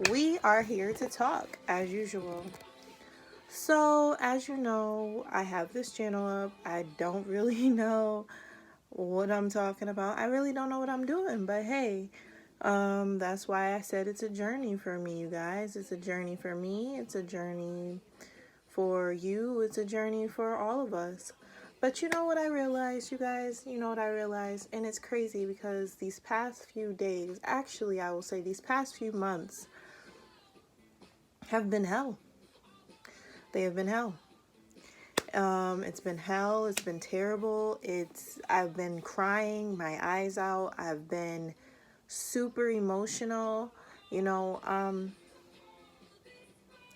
We are here to talk as usual. So, as you know, I have this channel up. I don't really know what I'm talking about. I really don't know what I'm doing, but hey, that's why I said it's a journey for me, you guys. It's a journey for me. It's a journey for you. It's a journey for all of us. But you know what I realized, you guys? You know what I realized? And it's crazy because these past few days, actually, I will say these past few months have been hell. They have been hell. It's been hell. It's been terrible. I've been crying my eyes out. I've been super emotional. You know,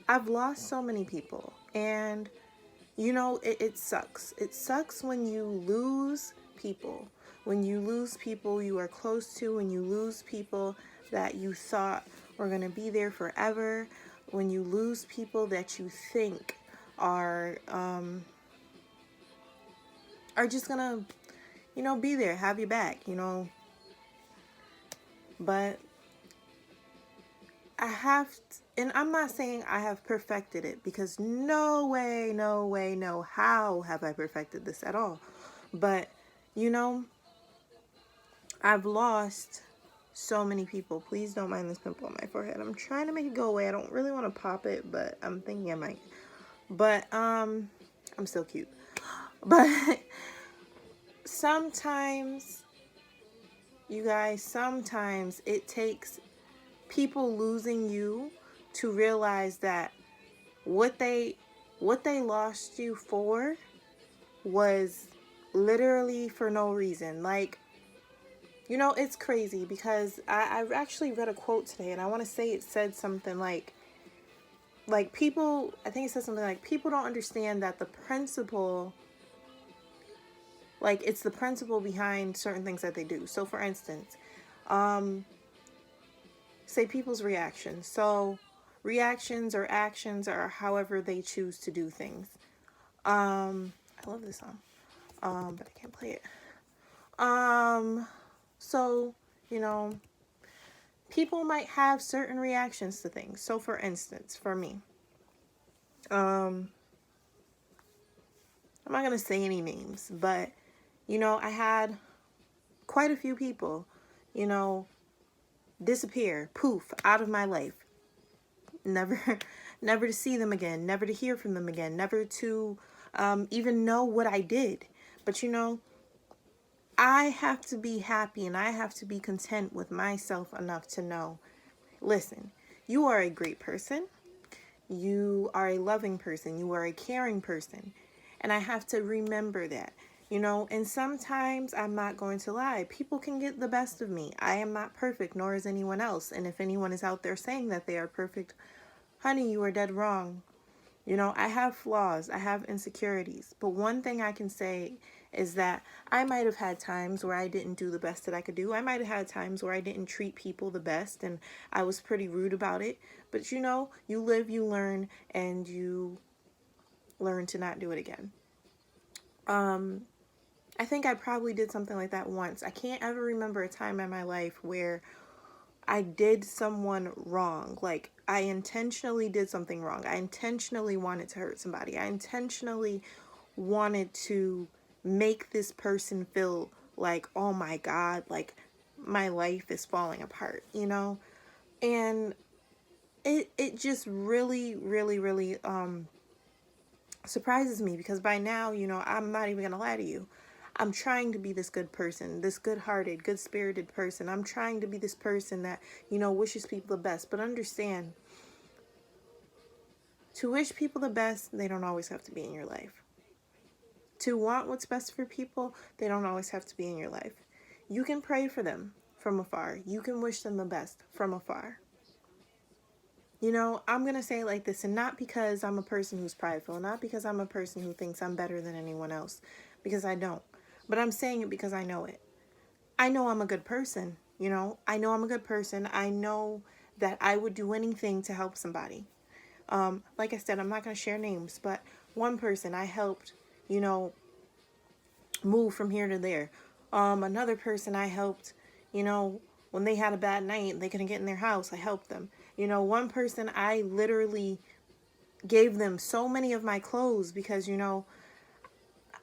I've lost so many people. And, it sucks. It sucks when you lose people. When you lose people you are close to, when you lose people that you thought were going to be there forever, when you lose people that you think are just gonna, be there, have you back. But and I'm not saying I have perfected it because no way, no way, no how have I perfected this at all. But, you know, I've lost so many people. Please don't mind this pimple on my forehead. I'm trying to make it go away. I don't really want to pop it, but I'm thinking I might. But, I'm still cute. But sometimes, you guys, sometimes it takes people losing you to realize that what they lost you for was literally for no reason. Like, it's crazy because I actually read a quote today, and I want to say it said something like people, I think it said something like, people don't understand that the principle, like, it's the principle behind certain things that they do. So for instance, um say people's reactions. So reactions or actions or however they choose to do things. I love this song. But I can't play it. So, you know, people might have certain reactions to things. So for instance, for me, um, I'm not gonna say any names, but I had quite a few people, you know, disappear, poof, out of my life. Never never to see them again, never to hear from them again, never to even know what I did. But I have to be happy and I have to be content with myself enough to know, listen, you are a great person. You are a loving person. You are a caring person. And I have to remember that. And sometimes I'm not going to lie. People can get the best of me. I am not perfect, nor is anyone else. And if anyone is out there saying that they are perfect, honey, you are dead wrong. I have flaws, I have insecurities, but one thing I can say is that I might have had times where I didn't do the best that I could do. I might have had times where I didn't treat people the best and I was pretty rude about it. But you live, you learn, and you learn to not do it again. Um, I think I probably did something like that once. I can't ever remember a time in my life where I did someone wrong. Like, I intentionally did something wrong. I intentionally wanted to hurt somebody. I intentionally wanted to make this person feel like, oh my God, like my life is falling apart. And it just really, really, really surprises me because by now, I'm not even gonna lie to you. I'm trying to be this good person, this good hearted, good spirited person. I'm trying to be this person that, wishes people the best. But understand, to wish people the best, they don't always have to be in your life. To want what's best for people, they don't always have to be in your life. You can pray for them from afar, you can wish them the best from afar. I'm going to say it like this, and not because I'm a person who's prideful, not because I'm a person who thinks I'm better than anyone else, because I don't. But I'm saying it because I know it. I know I'm a good person, I know I'm a good person. I know that I would do anything to help somebody. Like I said, I'm not going to share names, but one person I helped, you know, move from here to there. Another person I helped, you know, When they had a bad night and they couldn't get in their house, I helped them. You know, one person, I literally gave them so many of my clothes because, you know,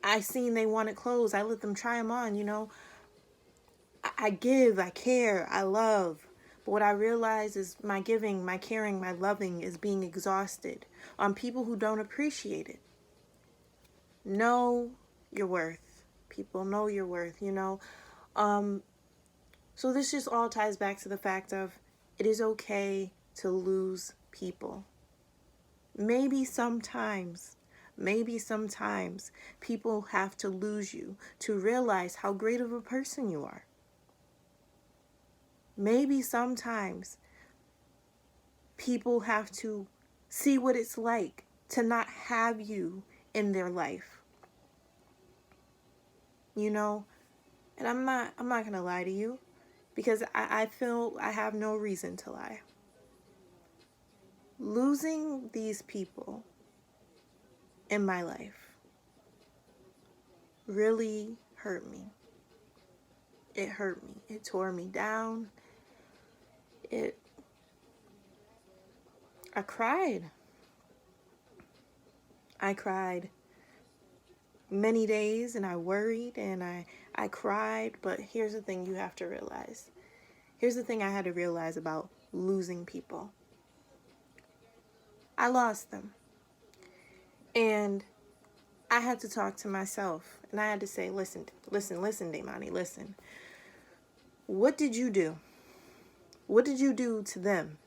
I seen they wanted clothes. I let them try them on, you know. I give, I care, I love. But what I realize is my giving, my caring, my loving is being exhausted on people who don't appreciate it. Know your worth. People, know your worth, you know. So this just all ties back to the fact of it is okay to lose people. Maybe sometimes people have to lose you to realize how great of a person you are. Maybe sometimes people have to see what it's like to not have you in their life. You know, and I'm not gonna lie to you because I feel I have no reason to lie. Losing these people in my life really hurt me. It hurt me. It tore me down. I cried. I cried many days and I worried and I cried. But here's the thing you have to realize. Here's the thing I had to realize about losing people. I lost them. And I had to talk to myself. And I had to say, listen, Daimani, listen. What did you do? What did you do to them?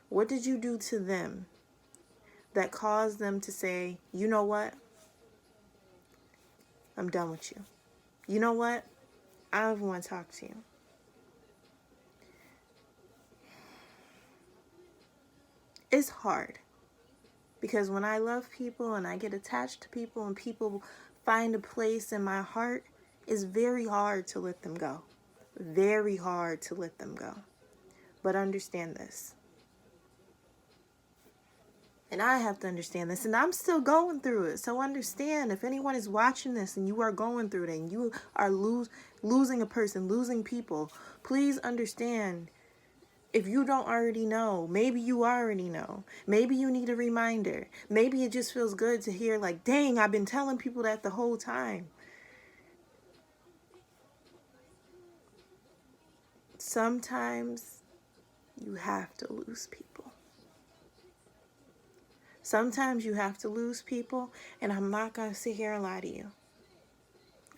What did you do to them that caused them to say, you know what? I'm done with you. You know what? I don't even want to talk to you. It's hard. Because when I love people and I get attached to people and people find a place in my heart, it's very hard to let them go. Very hard to let them go. But understand this. And I have to understand this. And I'm still going through it. So understand, if anyone is watching this and you are going through it and you are losing a person, losing people, please understand. If you don't already know, maybe you already know. Maybe you need a reminder. Maybe it just feels good to hear like, dang, I've been telling people that the whole time. Sometimes you have to lose people. Sometimes you have to lose people, and I'm not going to sit here and lie to you.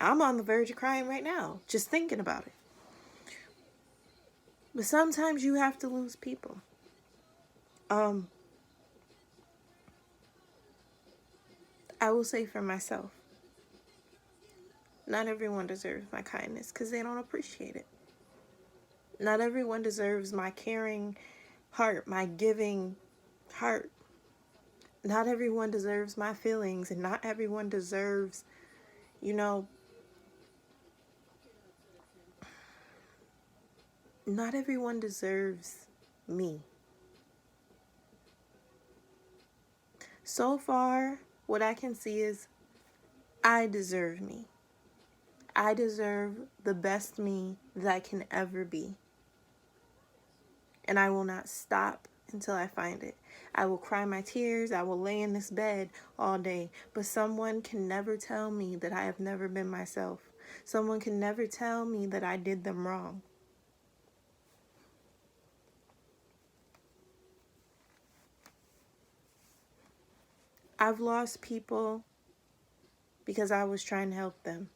I'm on the verge of crying right now, just thinking about it. But sometimes you have to lose people. I will say for myself, not everyone deserves my kindness because they don't appreciate it. Not everyone deserves my caring heart, my giving heart. Not everyone deserves my feelings, and not everyone deserves, you know, not everyone deserves me. So far, what I can see is I deserve me. I deserve the best me that I can ever be. And I will not stop until I find it. I will cry my tears. I will lay in this bed all day. But someone can never tell me that I have never been myself. Someone can never tell me that I did them wrong. I've lost people because I was trying to help them.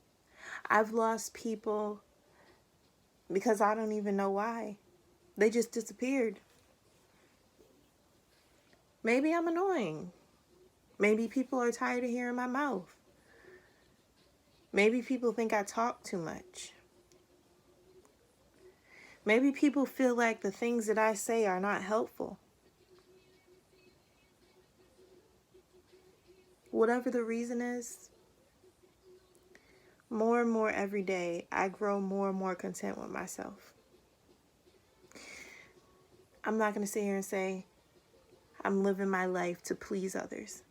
I've lost people because I don't even know why. They just disappeared. Maybe I'm annoying. Maybe people are tired of hearing my mouth. Maybe people think I talk too much. Maybe people feel like the things that I say are not helpful. Whatever the reason is, more and more every day, I grow more and more content with myself. I'm not going to sit here and say, I'm living my life to please others.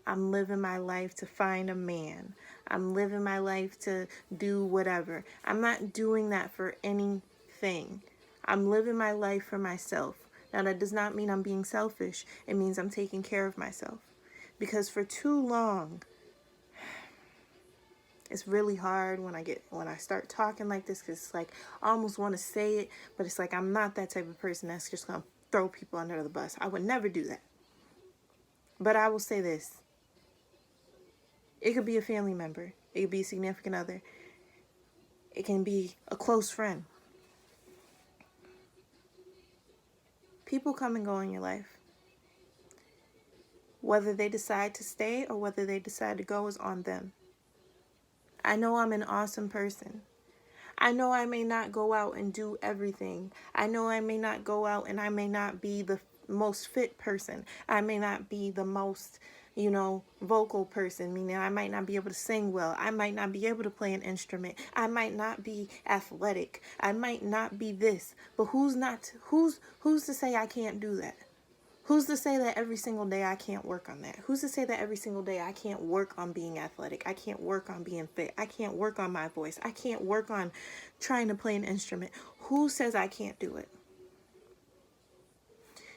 I'm living my life to find a man. I'm living my life to do whatever. I'm not doing that for anything thing. I'm living my life for myself. Now, that does not mean I'm being selfish. It means I'm taking care of myself. Because for too long, it's really hard when I start talking like this, because it's like I almost want to say it, but it's like I'm not that type of person that's just going to throw people under the bus. I would never do that. But I will say this. It could be a family member. It could be a significant other. It can be a close friend. People come and go in your life. Whether they decide to stay or whether they decide to go is on them. I know I'm an awesome person. I know I may not go out and do everything. I know I may not go out and I may not be the most fit person. I may not be the most, vocal person, meaning I might not be able to sing well. I might not be able to play an instrument. I might not be athletic. I might not be this. But who's to say I can't do that? Who's to say that every single day I can't work on that? Who's to say that every single day I can't work on being athletic? I can't work on being fit. I can't work on my voice. I can't work on trying to play an instrument. Who says I can't do it?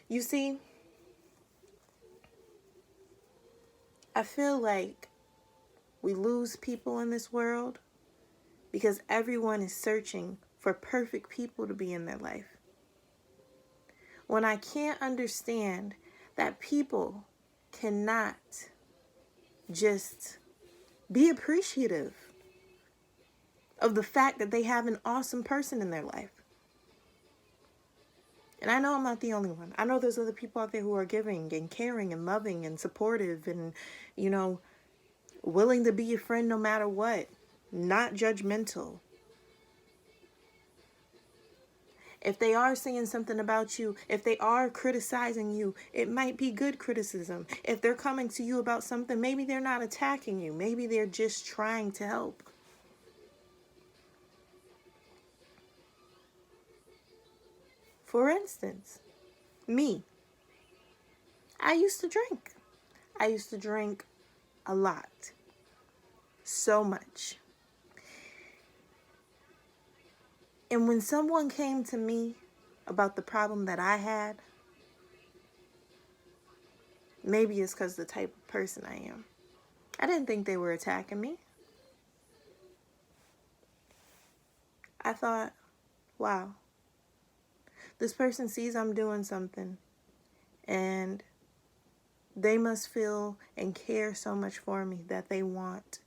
You see, I feel like we lose people in this world because everyone is searching for perfect people to be in their life. When I can't understand that people cannot just be appreciative of the fact that they have an awesome person in their life. And I know I'm not the only one. I know there's other people out there who are giving and caring and loving and supportive and, willing to be your friend no matter what. Not judgmental. If they are saying something about you, if they are criticizing you, it might be good criticism. If they're coming to you about something, maybe they're not attacking you. Maybe they're just trying to help. For instance, me. I used to drink. I used to drink a lot. So much. And when someone came to me about the problem that I had, maybe it's because of the type of person I am. I didn't think they were attacking me. I thought, wow, this person sees I'm doing something and they must feel and care so much for me that they want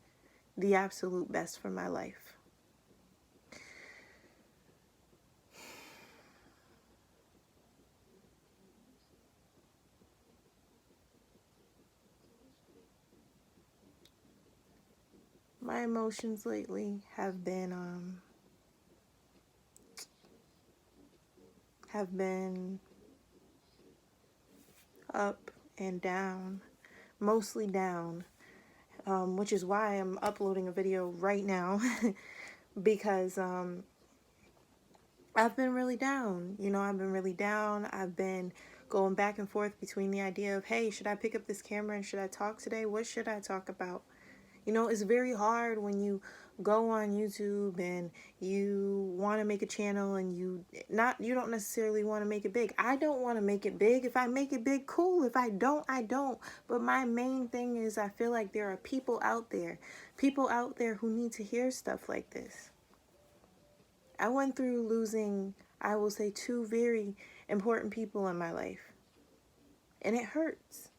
the absolute best for my life. My emotions lately have been up and down, mostly down, which is why I'm uploading a video right now because I've been really down. I've been really down. I've been going back and forth between the idea of, hey, should I pick up this camera and should I talk today? What should I talk about? It's very hard when you go on YouTube and you want to make a channel and you don't necessarily want to make it big. I don't want to make it big. If I make it big, cool. If I don't, I don't. But my main thing is I feel like there are people out there who need to hear stuff like this. I went through losing, I will say, 2 very important people in my life. And it hurts.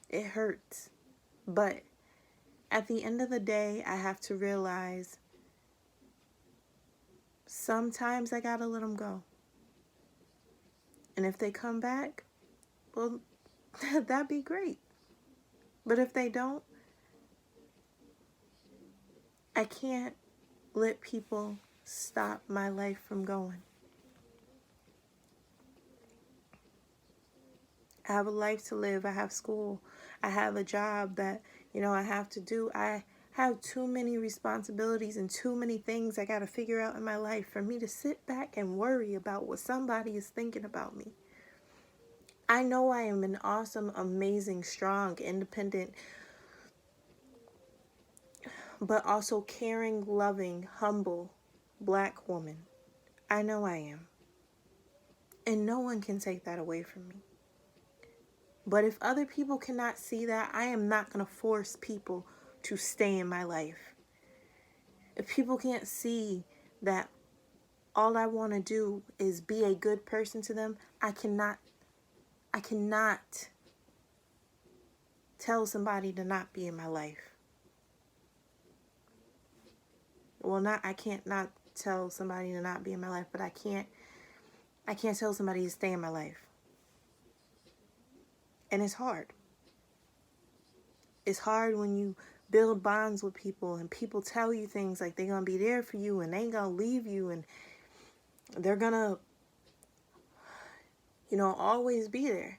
It hurts. But at the end of the day, I have to realize sometimes I gotta let them go. And if they come back, well, that'd be great. But if they don't, I can't let people stop my life from going. I have a life to live. I have school. I have a job that, I have to do. I have too many responsibilities and too many things I got to figure out in my life for me to sit back and worry about what somebody is thinking about me. I know I am an awesome, amazing, strong, independent, but also caring, loving, humble Black woman. I know I am. And no one can take that away from me. But if other people cannot see that, I am not going to force people to stay in my life. If people can't see that all I want to do is be a good person to them, I cannot tell somebody to not be in my life. Well, I can't not tell somebody to not be in my life, but I can't tell somebody to stay in my life. And it's hard. It's hard when you build bonds with people and people tell you things like they're going to be there for you and they ain't going to leave you and they're going to, always be there.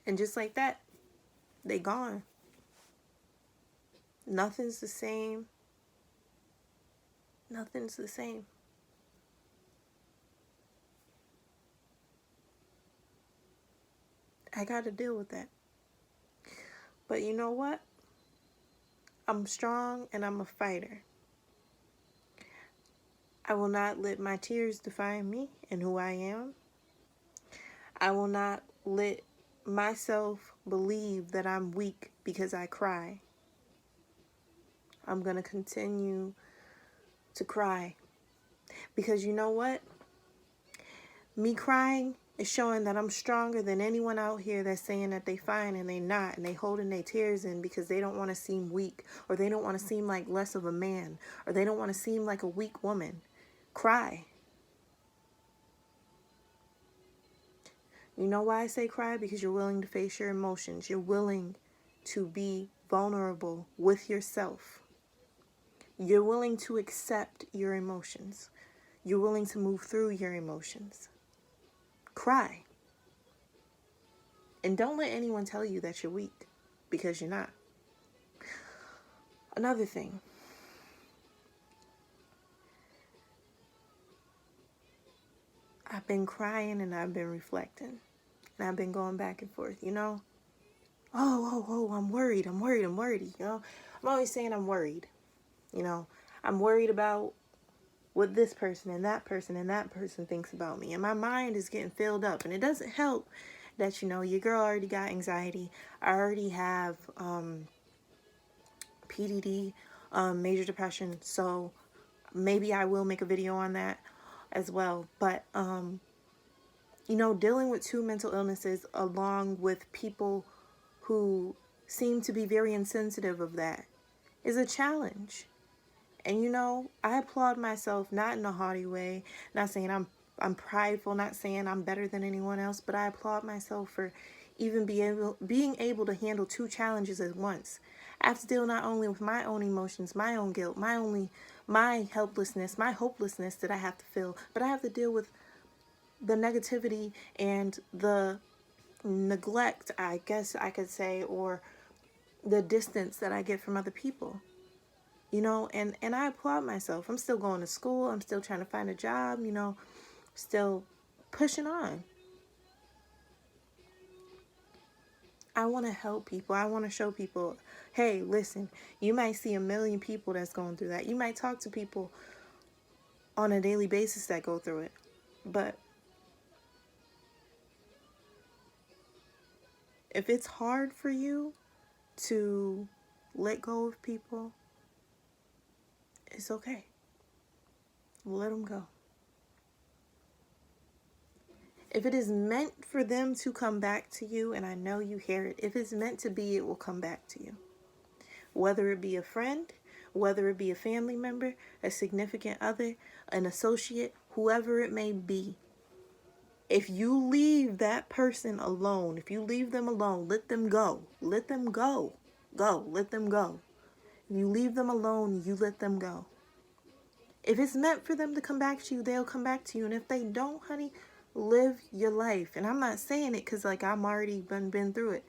And just like that, they gone. Nothing's the same. Nothing's the same. I got to deal with that. But you know what? I'm strong and I'm a fighter. I will not let my tears define me and who I am. I will not let myself believe that I'm weak because I cry. I'm going to continue to cry. Because you know what? Me crying is showing that I'm stronger than anyone out here that's saying that they fine and they not, and they holding their tears in because they don't want to seem weak, or they don't want to seem like less of a man, or they don't want to seem like a weak woman. Cry. You know why I say cry? Because you're willing to face your emotions. You're willing to be vulnerable with yourself. You're willing to accept your emotions. You're willing to move through your emotions. Cry. And don't let anyone tell you that you're weak, because you're not. Another thing. I've been crying and I've been reflecting. And I've been going back and forth, I'm worried. I'm always saying I'm worried. I'm worried about what this person and that person thinks about me. And my mind is getting filled up. And it doesn't help that, your girl already got anxiety. I already have PDD, major depression. So maybe I will make a video on that as well. But, dealing with two mental illnesses along with people who seem to be very insensitive of that is a challenge. And I applaud myself, not in a haughty way, not saying I'm prideful, not saying I'm better than anyone else, but I applaud myself for even being able to handle two challenges at once. I have to deal not only with my own emotions, my own guilt, my helplessness, my hopelessness that I have to feel, but I have to deal with the negativity and the neglect, I guess I could say, or the distance that I get from other people. And I applaud myself. I'm still going to school. I'm still trying to find a job, still pushing on. I want to help people. I want to show people, hey, listen, you might see a million people that's going through that. You might talk to people on a daily basis that go through it. But if it's hard for you to let go of people, it's okay. Let them go. If it is meant for them to come back to you, and I know you hear it, if it's meant to be, it will come back to you. Whether it be a friend, whether it be a family member, a significant other, an associate, whoever it may be. If you leave that person alone, if you leave them alone, let them go. Let them go. Let them go. If you leave them alone, you let them go. If it's meant for them to come back to you, they'll come back to you. And if they don't, honey, live your life. And I'm not saying it because, I'm already been through it.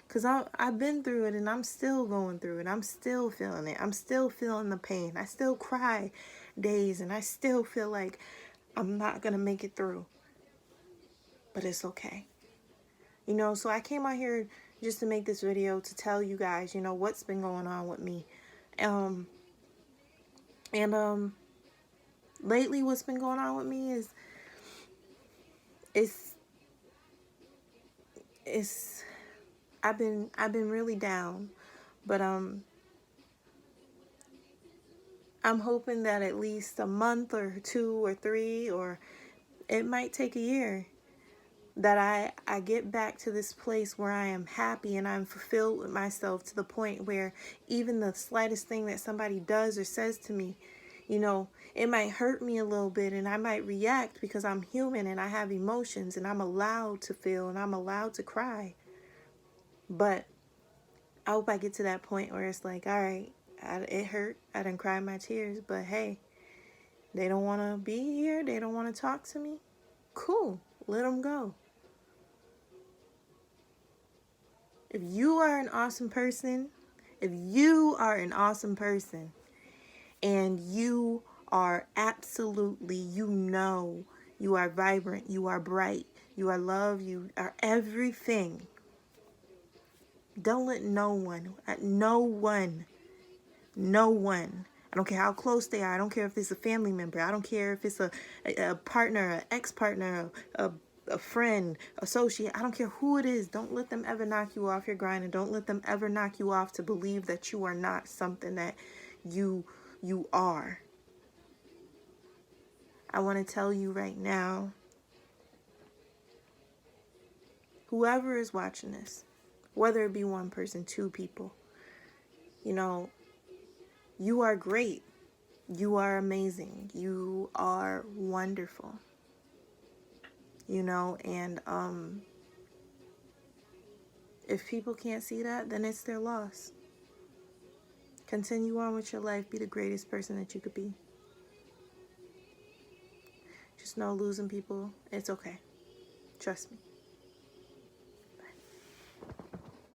Because I've been through it and I'm still going through it. I'm still feeling it. I'm still feeling the pain. I still cry days and I still feel like I'm not going to make it through. But it's okay. So I came out here just to make this video to tell you guys, what's been going on with me. And lately what's been going on with me is it's it's I've been really down. But I'm hoping that at least a month or 2 or 3, or it might take a year, that I get back to this place where I am happy and I'm fulfilled with myself, to the point where even the slightest thing that somebody does or says to me, it might hurt me a little bit, and I might react because I'm human and I have emotions and I'm allowed to feel and I'm allowed to cry. But I hope I get to that point where it's like, all right, it hurt. I didn't cry my tears, but hey, they don't want to be here. They don't want to talk to me. Cool. Let them go. If you are an awesome person, if you are an awesome person and you are absolutely, you are vibrant, you are bright, you are love, you are everything, don't let no one, I don't care how close they are. I don't care if it's a family member. I don't care if it's a partner, an ex-partner, a friend, associate. I don't care who it is. Don't let them ever knock you off your grind, and don't let them ever knock you off to believe that you are not something that you are. I want to tell you right now, whoever is watching this, whether it be one person, two people, you are great. You are amazing. You are wonderful. And if people can't see that, then it's their loss. Continue on with your life. Be the greatest person that you could be. Just know losing people, it's okay. Trust me.